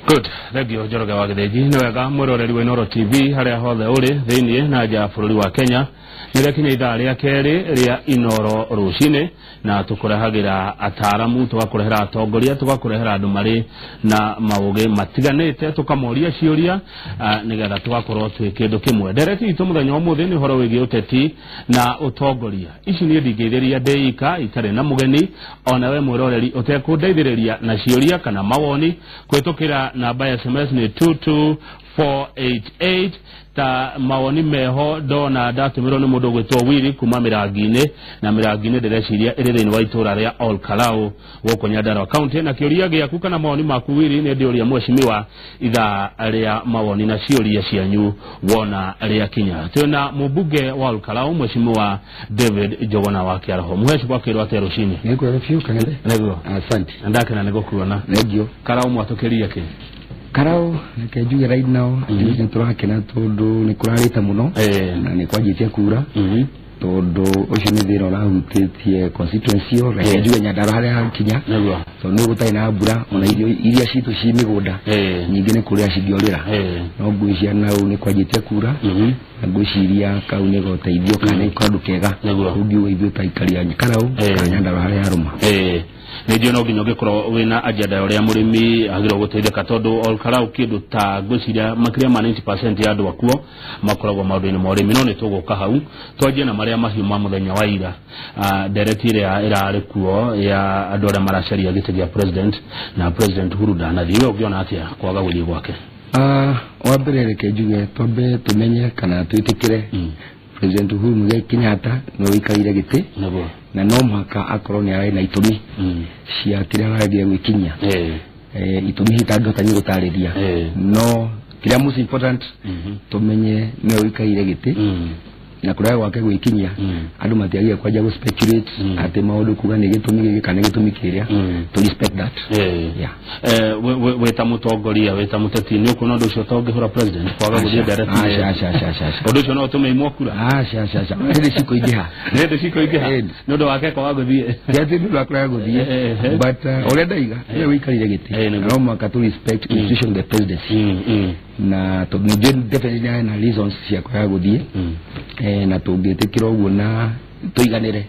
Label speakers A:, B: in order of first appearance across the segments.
A: Good. Thank you, Joroge wa Githeji. Ni wega mwiroreri wa Inooro TV haria hothe uri thiini na nja bururi wa Kenya. Nire kinya ithaa ria keri ria Inooro rucini na tukurehagira ataramu, tugakurehera atongoria, tugakurehera andu mari na mauge matiganite, tukamoria ciuria nigetha tugakorwo twi kindu kimwe. Ndereti itu muthenya umuthi ni horo wigi uteti na utongoria. Ici ni ndingeithiria ndeika itari na mugeni, ona we mwiroreri utekundeithiriria na ciuria kana mawoni kwitukira namba ya SMS ni 22488. ta mawoni meho dona ndatumiro ni mundu gwitwo Wili kuma Mirangine na Mirangine ndireciria iri thini wa itura ria Olkalau goko Nyandarua county. Na kiuria giaku kana mawoni maku Wili ni ndiuria mweshimiwa ithaa ria mawoni na ciuria cianyu wona ria kinya. Twina mubunge wa Olkalau mweshimiwa David Jogona wa Kiaraho. Mweshimiwa kirwa tero shini
B: niko refio kanele
A: nego
B: asante
A: ndakena nego kuona
B: negio
A: Karau mwatokeria ki
B: Karau nikejuge right now ni turakena tondu ni kurarita muno na ni kwajitia kura tondu ucio ni thira urahutitie constituency yo nikejuge Nyandarua haria kinya so ni gutai na mbura ona iria citu ci migunda nyingi ni kuria cingiorira no ngwiciria nau ni kwajitia kura na ngwiciria kau ni goteithio kana ikondu kega ungiuga ithuĩ ta ikari ya Karau kana Nyandarua haria aruma
A: ndio no ginyo gikoro wina agenda uria murimi agiro guteitheka tondu Olkalau kindu ta gwiciria makiria ma 90% ya andu akuo makoragwo maundu-ini ma urimi. No ni tuguka hau twanjie na maria mahiu ma muthenya wa ira directive irari kuo ya andu aria maracaria giti gia president na president Uhuru ndanathie. We ugiona atia kwaga guthii gwake?
B: Wa mbere reke njuge twambe tumenye kana twitikire President Uhuru Muigai Kenyatta no ikarire giti na no muhaka akorwo ni arĩ na itumi cia kĩrĩa aragĩa gwikinya itumi hitangĩhota gũtarĩria no kĩrĩa most important tumenye no ikarire giti na kuraga gwake gwikinya andu matiagia kwanja go speculate ati maundu kuga ni gitumi giki kana gitumi kiria to respect that we ta mutongoria we ta muteti ni uko ndu cio tongihura president kwaga guthie direct ndu cio no tume imokura ndi cikoingiha ndu wake kwaga guthie yati ndu akuraga guthie but already we wikarire giti no maka to respect institution the presidency na to definitely na reasons cia kwaga guthie na tungitikira uguo na tuiganire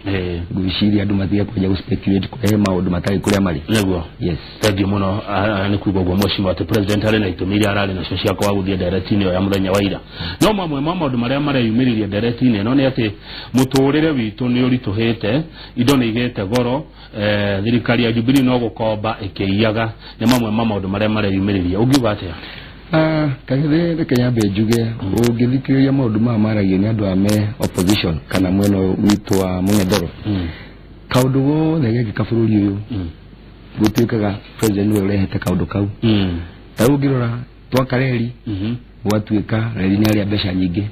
B: gwiciria andu mathia kwaja go speculate kurehe maundu matari kuria mari neguo. Yes, thank you muno. Ni kugo gwo mweshimiwa ati president ari na itumiri arari na cia kwa guthie direct ni ya muthenya wa ira. No mamwe maundu maria mareyumiririe direct ni no ni ati muturire witu ni urituhite indo ni igete goro thirikari ya Jubilee no gukomba ikiiyaga ni mamwe maundu maria mareyumiririe. Ugiuga atia? Kagere kenyambe njuge ugithikiriria maundu maragio ni andu ame opposition kana mweno witu wa Mung'ethero kaundu gothe gegika bururi uyu gutikaga president we urehete kaundu kau ta ungirora twakareri gwatuika reri ni ari mbeca nyingi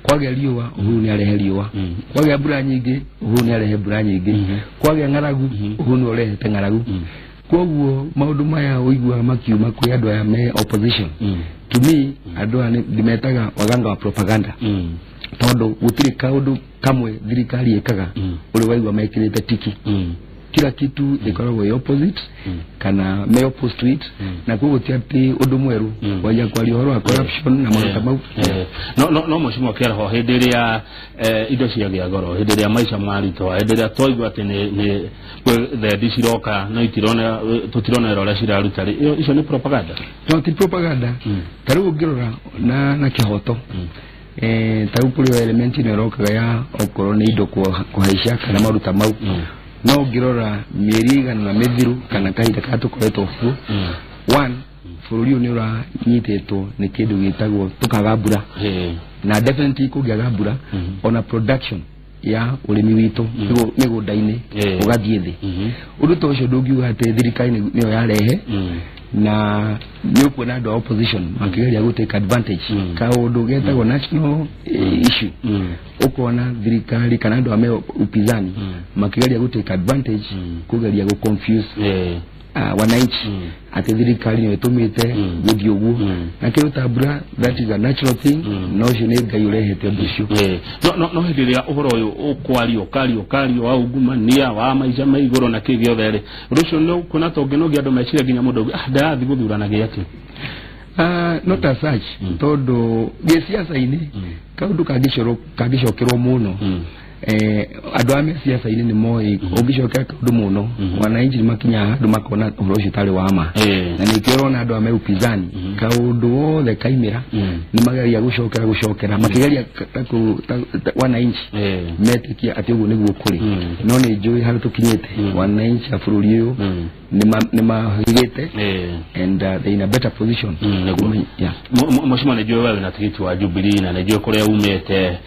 B: kwagĩa riũa Uhuru ni arehe riũa kwagĩa mbura nyingi Uhuru ni arehe mbura nyingi kwagĩa ng'aragu Uhuru ni urehete ng'aragu koguo maundu maya uigua makiuma kwi andu aya me opposition to me andu aya ndimetaga waganga wa propaganda tondu gutiri kaundu kamwe thirikari ikaga uri waigua mekirite tiki kila kitu ikoragwo opposite kana me opposite to it na koguo tiati undu mweru waja kwa rihoro wa corruption na maundu mau
A: no mweshimiwa Kiaraho hindi ria indo ciagia goro hindi ria maica marito hindi ria toigwa ati ni the disiroka no itirona tutirona ero ria ciraruta icio ni propaganda
B: no ti propaganda taru ngirora na kihoto taru kuri element ni rokaga ya okoro ni indo kuhaicia kana maruta mau no ngirora mieriga na mithiru kana kahinda katukoretwo fu one bururi ni ura nyitetwo ni kindu gitagwo tukaga mbura na definitely kugiaga mbura on a production ya urimi witu migunda-ini ugathie thi undu to ucio ndungiuga ati thirikari niyo yarehe na nyuko na andu opposition makigeria go take advantage kaundu getagwo national issue ukona thirikari kana andu ame upinzani makigeria go take advantage kugeria go confuse wananchi ati thirikari ni tumite guthio guo na kiruta bra that is a natural thing no shine ngai urehete ndushu
A: no hidiria uhoro uyu ukwario kario au gumania wa maica maigoro na kigio there rucio no kuna tongenogia andu mecire ginya mundu ndathi guthuranagia ati
B: not as such todo siasa ini kaundu kagishokerwo muno andu a siasa ini ni moi ungishokera kaundu muno wananchi makinya andu makona urocio tari wa ma na nikirona andu ame upinzani kaundu wothe kaimira ni magaria gucokera makigeria wananchi metikia ati ugu niguo kuri no ni njui hari tukinyete wananchi a bururi uyu ni mahigete and they in a better position
A: mheshimiwa najua wewe na tigiti wa Jubilee na najua kule umete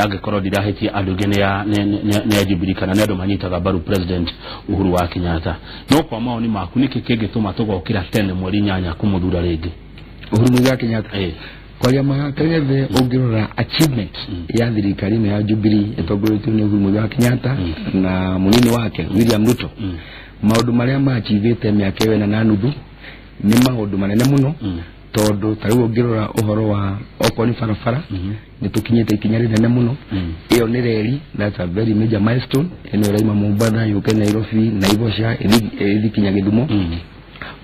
A: agekoro dirahitia andu gene ya ne Jubilee kana ne andu manyitaga baru president Uhuru wa Kenyatta no kwa maoni maku niki kigituma tugokira tene mweri nyanya kumuthura ringi
B: Uhuru wa Kenyatta kwa yama kanyeve ogirora achievement ya thirikari ya Jubilee etogoretwo ni Uhuru wa Kenyatta na munini wake William Ruto maundu maria maachivite miaka 8 ni maundu manene muno todo tariwo ngirora uhoro wa okoni farafara ni tukinyete ikinya rinene muno iyo ni reri that's a very major milestone eno raima Mombasa yuke Nairobi Naivasha ikinya Githumo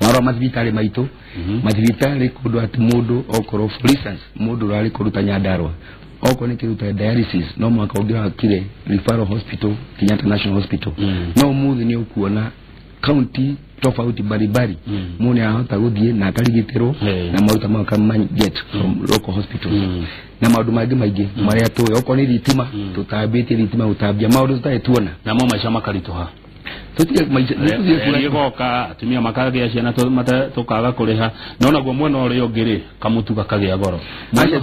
B: waro mathibitari maitu mathibitari kundu ati mundu okoro for instance mundu rari kuruta Nyandarua okoni kiruta dialysis no mwaka ugira kire referral hospital Kenyatta National Hospital no muthi ni ukuona county tofauti baribari mune ahota guthie na akarigitero na maruta maka get from local hospitals na maundu maigi maria tu okoni ritima tutabite ritima utabia maundu tutaetuona
A: na mo maisha makaritoha
B: tutie maisha
A: goka atumia makage ya ciana tukaga kuriha nona gwo mwena uri ongiri kamutu gakagia goro
B: acha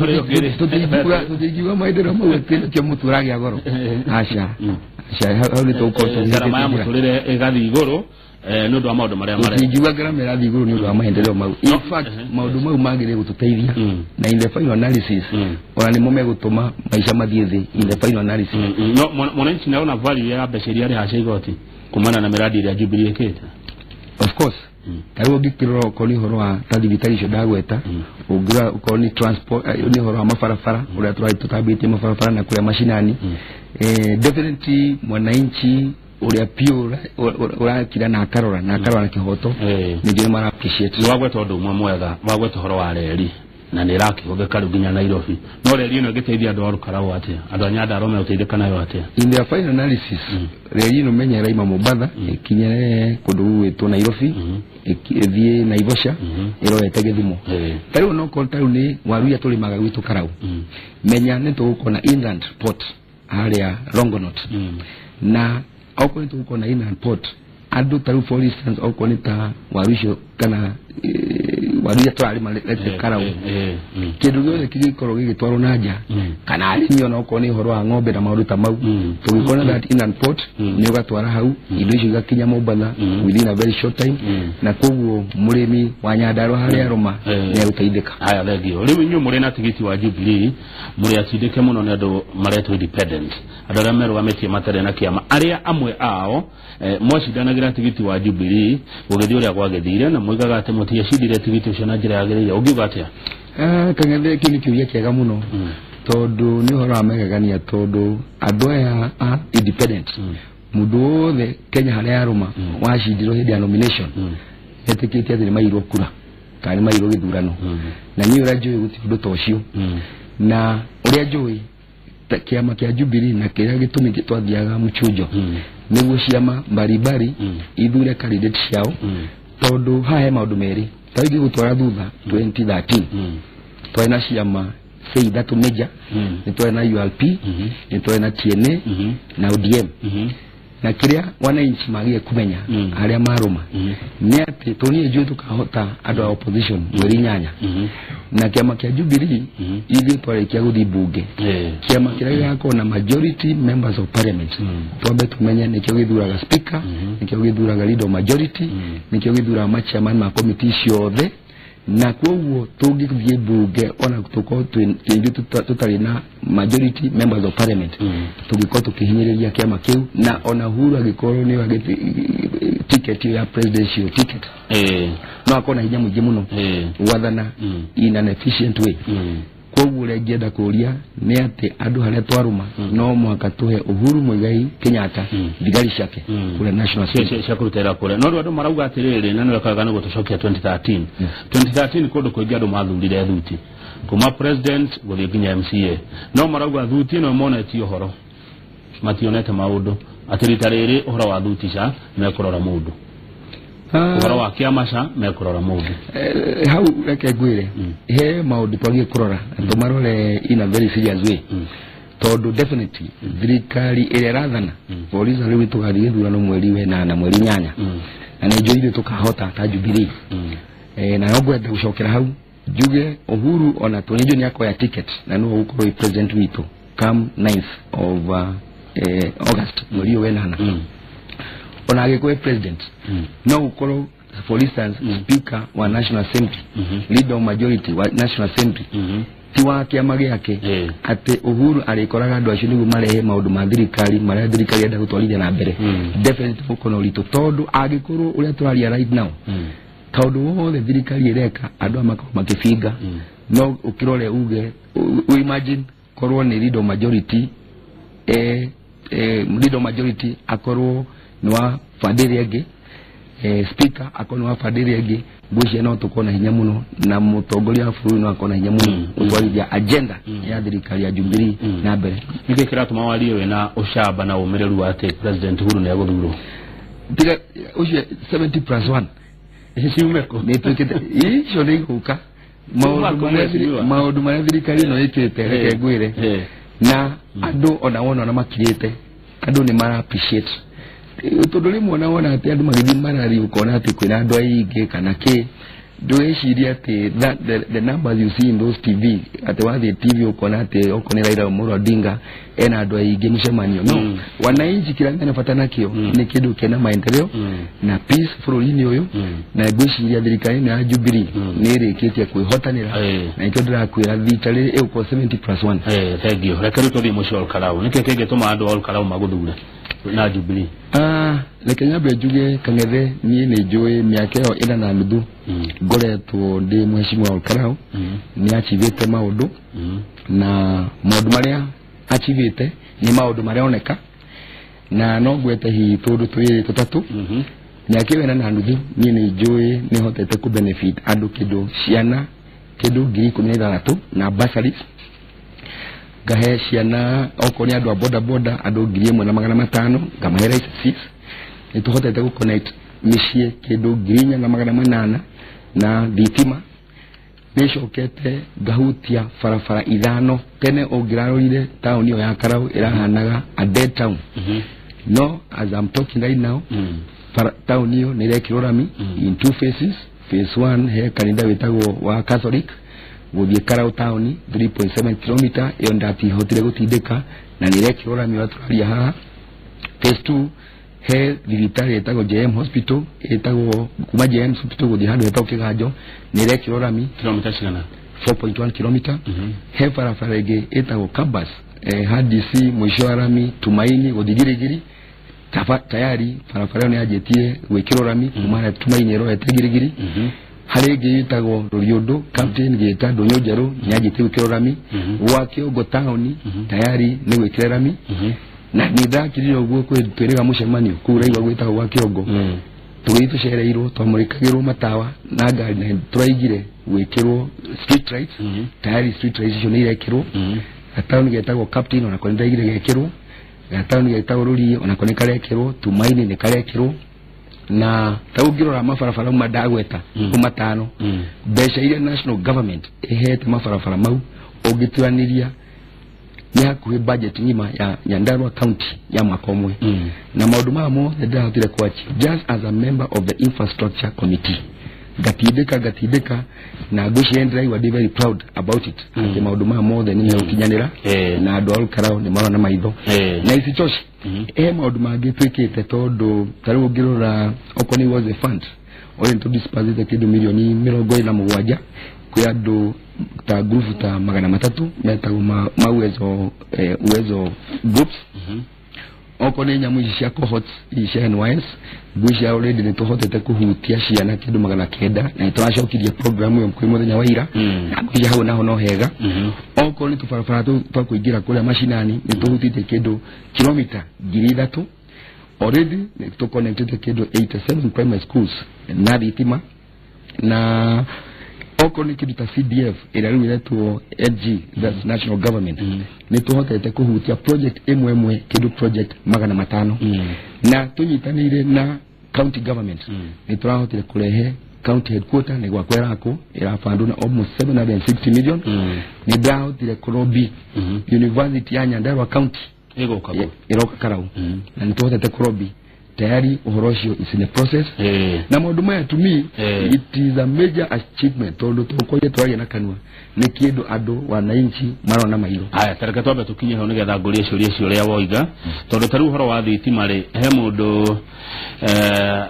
B: tutijua maidero mwe kile muturagia goro acha hau ni tukoto
A: garama ya muturire igathi iguru no ndo maundu maria mare
B: njiwa garama ya iguru ni ndo amaendeleo mau in fact maundu mau magire gututeithia na in the final analysis ona ni mume gutuma maisha mathie thi in the final analysis
A: no mwananchi naona value ya besheria ri haca igoti kumana na miradi ya Jubilee kete
B: of course tariwo gikiroro koni horo wa thibitari cio ndagweta ugira koni transport ni horo wa mafarafara uria tutabite mafarafara na kuria mashinani definitely mwananchi uria pure urakira na karora na kihoto ni jina mara appreciate
A: wagweta undu mwega wagweta horo wa reri na niraki gogeka ruginya Nairobi no reri ino giteithia andu arukarawo atia andu anyanda arome uteithika nayo atia
B: in the final analysis reri ino menya raima Mombasa ikinyere kundu wetu Nairobi ithie Naivasha irorete Githumo tari no kontaru ni waruya tuli magawitu karau menya ni tukona inland port area Longonot na okoni tukona inland port andu taru for instance okoni ta waruisho kana waruya twari malete karau kindu gyo kigikoro gigitwaro naja kana arimi ona okoni horo wa ng'ombe na maruta mau tukikona that inland port ni ugatwara hau indo icio gakinya Mombasa within a very short time na koguo murimi wa Nyandarua hari aroma ni agutaithika
A: aya thegio riu inyu muri na tigiti wa Jubilee muri atindike muno ne andu mareto independent andu aria merugametie matare na kiama aria amwe ao mwacindanagira tigiti wa Jubilee ugithio ria gwagethire na mwigaga ati mutie cidire tigiti ucio na njira yagereire ungiuga atia
B: kang'ethe kini kiuria kiega muno tondu ni horo amegagania tondu andu aya independent mundu wothe Kenya haria aruma wacindirwo hindi ya nomination etikite ati ni mairwo kura kana mairwo githurano na ni ura njui guti undu tocio na uria njui kiama kia Jubilee na kiria gitumi gitwathiaga muchujo niguo ciama baribari ithure candidate ciao tondu hae maundu meri tawigi gutwara thutha 2013 twaina ciama sei thatu meja ni twaina ULP ni twaina TNA na ODM na kiria wananchi magie kumenya aria maruma ni ati toni njui tukahota andu a opposition weri nyanya na kiama kia Jubilee ithi twarikia guthi bunge kiama kiria gako na majority members of parliament twambe tumenye nikio githuraga speaker nikio githuraga leader majority nikio githuraga machairman ma committee ciothe na koguo tungithie bunge ona tuko tutari na majority members of parliament tungiko tukihinyiriria kiama kiu na ona Uhuru agikorwo ni wagiti ticket ya presidential ticket no akona hinya mwingi muno wathana in an efficient way koguo regenda kuria ni ati andu haria twaruma no mwaka tuhe Uhuru Muigai Kenyatta thigari ciake kule national stage
A: cia kurutera kule no andu marauga atiriri na no akaga no gutucokia 2013 kundu kuingia andu mathurire thuti kuma president guthii nginya MCA no marauga thuti no moneti uhoro mationete maundu atirita riri uhoro wa thuti ca mekurora mundu uhoro wa kiamaca mekurora mundu
B: hau reke gwire he maundu twagie kurora tumarore in a very serious way tondu definitely thirikari ire rathana polisi riu tugathie thurano mweri wena na mweri 8 na njoire tukahota ta Jubilee na nogwenda gucokera hau juge Uhuru ona tunijo ni akoya ticket na no uko president wito come 9th of August mweri wena ona agekwe president no ukoro for instance speaker wa National Assembly leader of majority wa National Assembly tiwa kiama giake ati Uhuru arikoraga andu acio nigu marehe maundu ma thirikari maria thirikari enda gutwarithia na mbere definitely ukono lito tondu agikuru uria turaria right now tondu wothe thirikari ireka andu amakao makifinga no ukirore uge we imagine korwo ni leader majority leader majority akorwo nwa fadiri ege speaker akono wa fadiri ege gushye no tukona hinya muno na mutongoria buru no akona hinya muno utwarithia agenda ya thirikari ya Jubilee na mbere
A: nige kiratu mawali we na ushaba na umereru wate president Uhuru ne yaguthuro
B: tiga ushye 70+1
A: isiumeko
B: ni tukite icio ni guka maundu maria thirikari no ikite reke gwire na andu ona wona na makirite andu ni mara appreciate tondu rimwe wona ati andu magithii marari ukona ati kwina andu aingi kana ki ndweciria ati the numbers you see in those TV ati wathi TV ukona ati ukone Raila Amolo Odinga ena andu aingi mucemanio no wananchi kiranga nafatana kio ni kindu kena maendeleo na peace bururi-ini uyu na ngwiciria thirikari ya Jubilee ni rikitie kwihotanira na ikyo ndirakwira thitari iko 70+1
A: thank you reke ruto thi mucio Olkarau nike kenge tuma andu Olkarau maguthure na Jubilee
B: leke nyabe juge kangethe ni njui miaka yo ina na nuthu ngoretwo ndi mheshimiwa Olkarau ni achivite maundu na maundu maria achivite ni maundu maria oneka na no gwete hi tondu twiri tutatu miaka yo ina na nuthu ni njui ni hotete ku benefit andu kido ciana kido 16,000 na bursaries gahe ciana okoni andu a boda andu 1,500 ngamahera 6 nituhotete ku connect mishie kido 4,800 na thitima nishokete gahutia farafara 5 tene ogirarorire town yo ya Karau irahanaga a dead town no as I'm talking right now town yo nirekirwo rami in 2 phases phase 1 he kanitha witagwo wa Catholic guthie Karau town 3.7 km iyo ndati hotire gutindika na nirekirwo rami waturaria haha phase 2 he thibitari etago JM hospital etago kuma JM hospital guthie handu hetao Kiganjo nirekirwo rami
A: kilomita cigana
B: 4.1 km he barabara ingi etago Kabas HDC mwisho wa rami Tumaini guthigirigiri tayari barabara ni ajetie gwikirwo rami kuma Tumaini ro etegirigiri hari ingi etago Roriondo captain geta Ndonyo Njeru ni ajetie gwikirwo rami wa Kiongo town tayari ni gwikira rami na nithakirire uguo kwitwiriga mucemanio kura igwa gwita gwa Kiongo tugitu cereirwo twamurikagirwo matawa na ngari na turaigire gwikirwo street lights tayari street lights icio ni irekirwo town getagwo captain ona kone ndaigire gekirwo town getagwo Ruri ona kone karekirwo Tumaini ni karekirwo na taugirora mafarafara madagweta kumatano besha ile national government ehete mafarafara mau ogituaniria ni hakuhe budget ngima ya Nyandarua County ya makomwe na maundu mamo ndahotire kwachi just as a member of the infrastructure committee gatideka na gushiendra you are very proud about it ati maundu mamo ni ukinyanira na andu Olkarau ni marona maitho na isichoshi maundu mangi twikite tondu tariu ngirora okoni was a fund ori to disperse the kidu milioni 47 kwa andu ta group ta 300 metago uwezo groups oko ne nyamu cia cohorts cia NYS gwisha already ne tohotete kuhutia ciana kindu 900 na itwacokirie program yo mkwi muthenya wa ira na gwisha hau naho no hega oko ni tufarafara twa kuingira kule mashinani ni tuhutite kindu kilomita 3 already ne to connected kindu 87 primary schools na thitima na oko ni kindu ta CDF ila riwetu LG that's national government ni tuhotete kuhutia project emwe kindu project 500 na tunyitanire na county government ni turahotire kurehe county headquarter ni gwakwera ko irafandu na almost 760 million ni ndahotire kurobi university ya Nyandarua county iroka karau na ni tuhotete kurobi tayari uhoroshio is in the process na maundu maya to me it is a major achievement todo tukoje twaye na kanwa ni kindu andu wananchi marona mairo
A: aya tareka twambe tukinye ho nigetha ngurie cio ria woiga todo taru horo wa thitima ri he mundu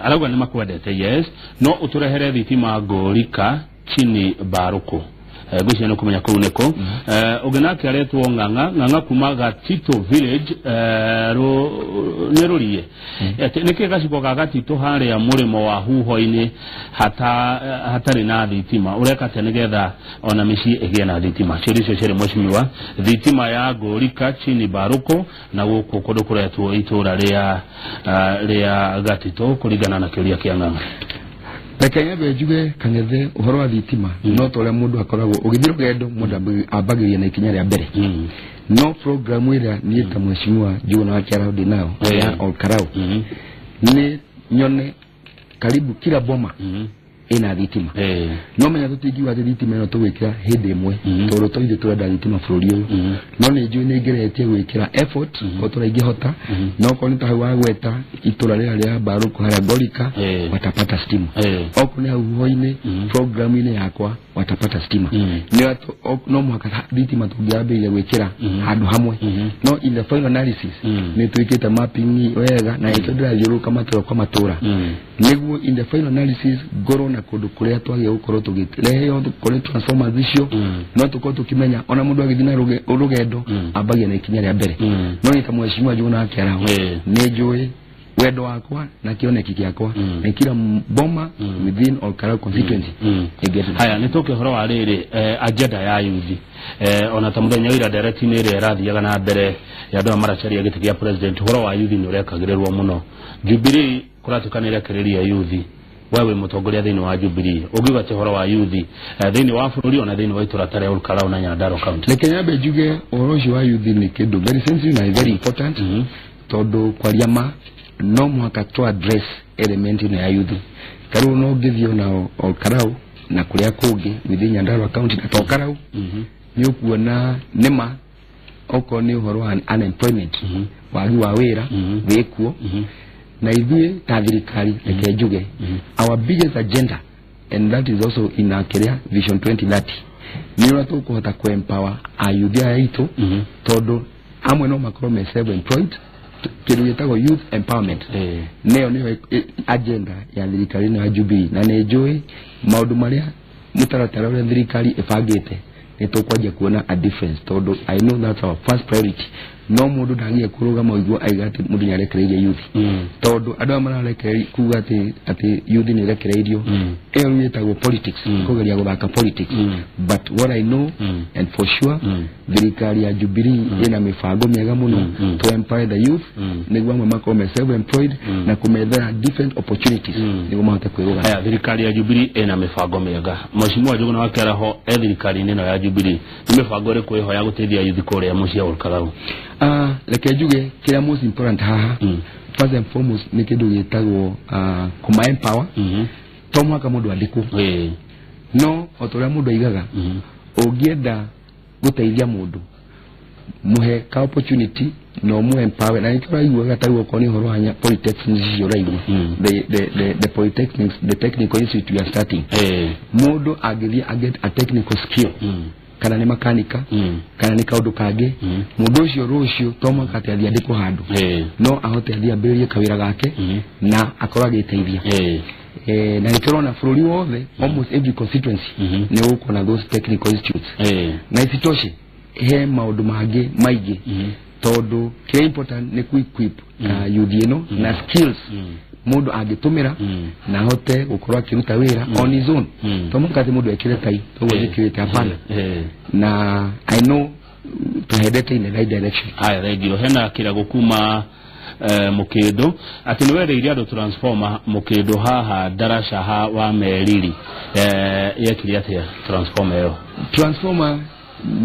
A: arauga ni makwendete yes no uturehere thitima ngorika chini baruko gwicia no kumenya kuu neko ugenake aretwo nganga kuma Gatito village nerurie niki gaciko ga Gatito hari ya murimo wa huho-ini hatari na thitima ureka te nigetha ona mici igie na thitima ciricio ciri mweshimiwa thitima ya ngorika chini baruko na guku kundu kuretwo itura ria Gatito kuringana na kiuria kia nganga
B: Kenya bejuge kangethe uhoro wa thitima no tole mundu akoragwo ugithiro gendo mundu abagiria na ikinya ria mbere no program ira ni ta mweshimiwa Juna wa Karau dinao ya Olkarau ni nyone karibu kila boma ina thitima no menya tutigiwa thitima no twikira hindi imwe toro toinde turenda thitima bururi uyu no ni njui ni ngeretie gwikira effort ko turaingihota no ko ni tahawa gweta itura ria baruko haria ngorika watapata stima oko ni huho-ini program ine yakwa watapata stima ni watu no mwaka thitima tungiambia gwikira handu hamwe no in the final analysis ni twikite mapping wega na itodira thiuruka matoro kwa matura niguo in the final analysis goro na kundu kuria twage ukoro tugitire yo kore transformers icio no tuko tukimenya ona mundu agithina rugendo abagia na ikinya ria mbere no ni ta mweshimiwa Juna wa Karau ni njui wedo wakwa na kioneki giakwa na kila boma within Olkarau constituency
A: haya nitoke horo wa riri agenda ya yuthi ona ta muthenya ira direct ni ri rathiaga na mbere ya ndo maracaria gitigia president horo wa yuthi ni urekagirirwo muno Jubilee kuratukanira kiriria yuthi wewe mutongoria thini wa Jubilee ugiga te horo wa yuthi thini wa bururi ona thini wa itura tare Olkarau na Nyandarua county
B: le Kenya bejuge oroji wa yuthi ni kindu very sensitive na very important todo kwaria ma no mwaka to address element ino ya yuthi karu no githio na Olkarau na kuria kungi within Nyandarua county na Olkarau ni ukuona nema oko ni horo wa unemployment wagi wa wira wekuo na ithuĩ ta thirikari reke njuge our biggest agenda and that is also in our career vision 2030 ni ora tukuhota ku empower ayuthi aitu todo amwe no makorwo me self employed kindu gitagwo youth empowerment neo ni agenda ya thirikari na Jubilee na ne njui maundu maria mutaratara wa thirikari ifagite ni tukwaje kuona a difference todo I know that's our first priority no mundu ndangie kuruga moigwo aigati mundu nyarekereirie youth todo andu amararekereirie kuga ati youth ni rekereirio eyo ni etagwo politics kugeria guthaka politics but what I know and for sure thirikari ya Jubilee ina mifango miega muno to empower the youth niguo amwe makorwo self employed na kumethera different opportunities niguo mahote kwiruga
A: haya thirikari ya Jubilee ina mifango miega mweshimiwa Juna wa Karau thirikari nino ya Jubilee ni mifango ri kwiho ya gutethia youth kuria mucia Olkarau
B: like njuge kila most important haha first and foremost ni kindu gitagwo kuma empower to mwaka mundu andiku no otoria mundu aigaga ungienda guteithia mundu muhe ka opportunity no mu empower na ikora igwa gatagwo koni horo hanya polytechnics yo raigwa the polytechnics the technical institute you are starting mundu agiria get a technical skill kana ni makanika kana ni kaundu kangi mundu ucio rucio to mwaka ateithia ndiku handu no ahote athia mbirie kawira gake na akora giteithia na nikorona bururi wothe almost every constituency ni uko na those technical institutes na isitoshe he maundu mangi maigi todo kira important ne ku equip youth ino na skills mundu agitumira na hote gukorwa kiruta wira on his own to mukati mundu ekire tai to wikirite hapana na I know to head in the right direction
A: radio hena kira gukuma mukido ati niwere iria do transformer mukido haha darasha ha wa meriri yekiri atia transformer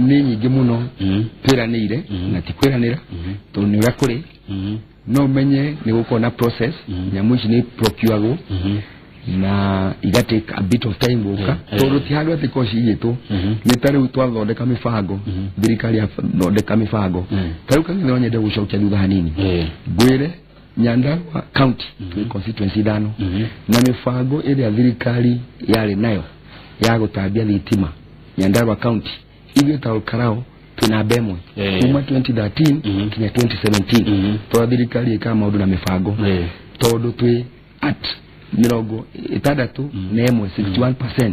A: ni nyingi muno twiranire na tikwiranira to ni urakuri no menye ni gukona process nyamu ici ni procure na iga take a bit of time guka to tiharu ati koshi yitu ni tari utwathondeka mifango thirikari ya thondeka mifango tari kangi onye de gucokia thutha hanini gwire Nyandarua county constituency dano na mifango ile thirikari yari nayo ya gutambia thitima Nyandarua county igwe tarukarao tuna bemwe kuma 2013 kinya 2017 to thirikari ika maundu na mifango todo twi at mirongo itandatu na emwe 61%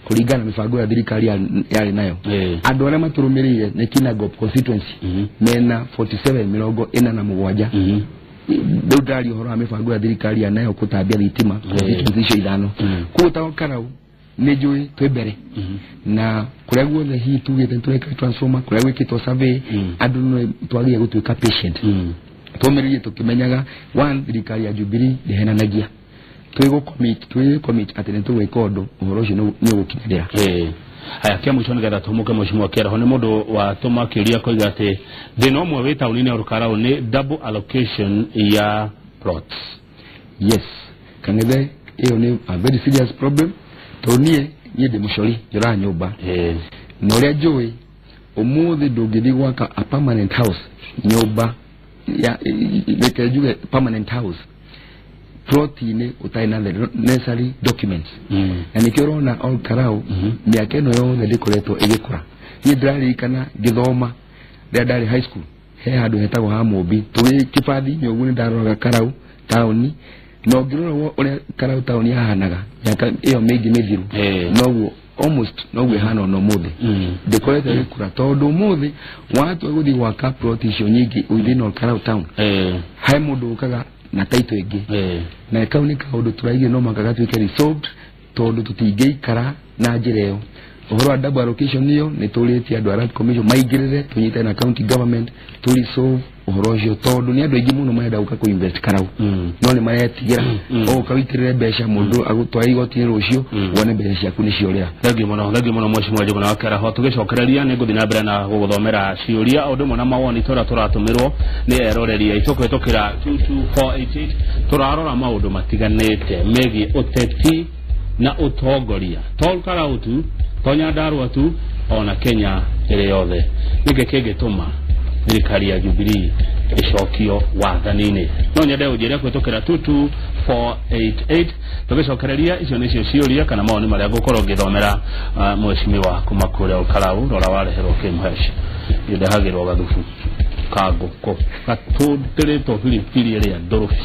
A: kuringana mifango ya thirikari yari nayo andu aria maturumiriire ne Kinangop constituency mena 47 mirongo ina na mugwanja ndari horo ya mifango ya thirikari ya nayo kutambia thitima constituency ithano kuta karau nejui twebere na kuria guothe hi tugite tureka transformer kuria gwikitwo survey andu no twagie gutuika patient tomeriye tukimenyaga one thirikari ya Jubilee ndihenanagia twigo commit atene tuweka undu uhoro ucio ni gukinyira aya kia mwisho nigetha tumuke mheshimiwa Kera ho ni mundu wa tuma kiria koiga ati thina umwe wi tauni-ini ya Rukarau ni double allocation ya plots.
B: Yes, kangethe iyo ni a very serious problem tonie ni de mushori jora nyumba no ria njui umuthi ndungithi gwaka a permanent house nyumba ya bekejuge permanent house plotine utaina the necessary documents na nikiorona all Karau miaka ino yothe ndikoretwo igikura ni ndari kana githoma ndari high school he handu hetagwo ha Mumbi tuli kibathi nyogu ni ndaroga Karau tauni no ngirora ore Karau tauni yahanaga miaka iyo mingi mithiru noguo almost noguo hano no muthi ndikorete igikura tondu muthi watu guthi gwaka plot icio nyingi within all Karau town hai mundu ukaga na taito ingi na kauni kaundu turaige no makaga twike resolved tondu tutingeikara na njireo uhoro wa double allocation niyo ni turiti andu a commission maigirire tunyite na county government tuli solve uhoro ucio tondu ni andu aingi muno marenda guka ku invest Karau no ni maretigira o kawitirire besha mundu agutwara igoti rucio wone besha ciaku ni cioria
A: thagi muno mheshimiwa Njuguna wa Kera ho tugicokereria ni nguthi na mbere na guguthomera ciuria undu mo na mawoni turatumirwo ni eroreria itoko itokira 22488 turarora maundu matiganite megi uteti na utongoria tol Karau tu Nyandarua tu ona Kenya ire yothe nige kegituma thirikari ya Jubilee icokio wathanini no nyende ujiria kwitokera 22488 tugicokereria icio nicio ciuria kana maoni maria gukorwo ngithomera mheshimiwa kuma kuria Karau rora wareherwo kimhesh ndehagirwo gathufu kago ko katundire to filipili ria ndorofi